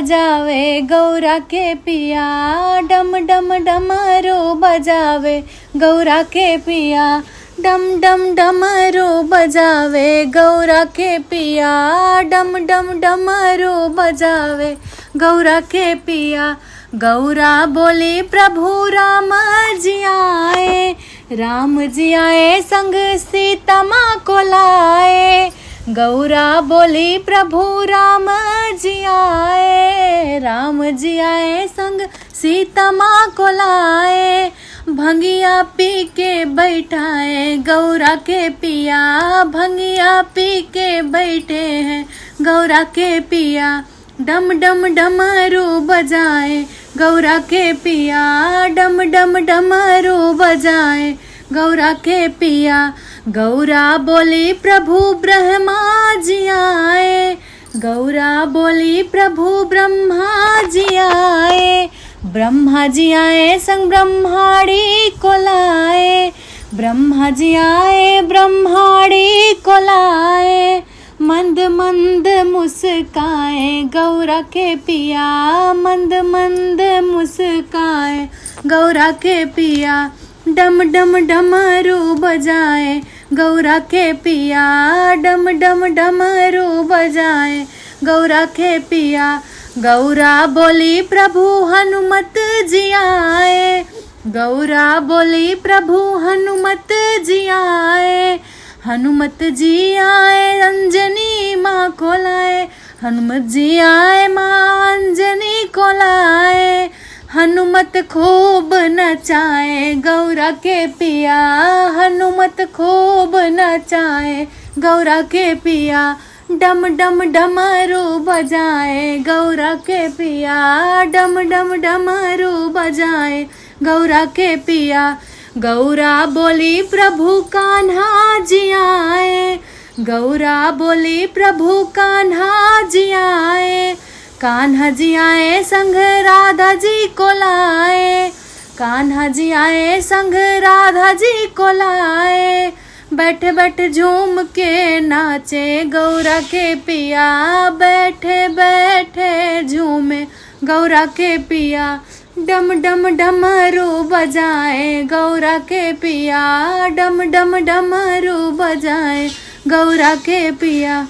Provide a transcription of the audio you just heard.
बजावे गौरा के पिया, डम डम डमरू बजावे गौरा के पिया, डम डम डमरू बजावे गौरा के पिया, डम डम डमरू बजावे गौरा के पिया। गौरा बोली प्रभु राम जी आए, राम जी आए संग सीता माँ को लाए। गौरा बोली प्रभु राम जी आए, राम जी आए संग सीता माँ को लाए। भंगिया पी के बैठाए गौरा के पिया, भंगिया पी के बैठे हैं गौरा के पिया, डम डम डमरू बजाए गौरा के पिया, डम डम डमरू बजाए गौरा के पिया। गौरा बोली प्रभु ब्रह्मा जी आए, गौरा बोली प्रभु ब्रह्मा जी आए, ब्रह्मा जी आए संग ब्रह्माड़ी को लाए, ब्रह्मा जी आए ब्रह्माड़ी को लाए। मंद मंद मुस्काए गौरा के पिया, मंद मंद मुस्काए गौरा के पिया, डम डम डमरू बजाए गौरा के पिया, डम डम डमरू बजाए गौरा के पिया। गौरा बोली प्रभु हनुमत जी आए, गौरा बोली प्रभु हनुमत जी आए, हनुमत जी आए अंजनी माँ को लाए, हनुमत जी आए माँ अंजनी को लाए। हनुमत खूब नचाए गौरा के पिया, हनुमत खूब नचाए गौरा के पिया, डम डम डमरू बजाए गौरा के पिया, डम डम डमरू बजाए गौरा के पिया। गौरा बोली प्रभु कान्हा जी आए, गौरा बोली प्रभु कान्हा जी आए, कान्हा जी आए संग राधा जी को लाए, कान्हा जी आए संग राधा जी को लाए। बैठे बैठे झूम के नाचे गौरा के पिया, बैठे बैठे झूमे गौरा के पिया, डम डम डमरू बजाए गौरा के पिया, डम डम डमरू बजाए गौरा के पिया।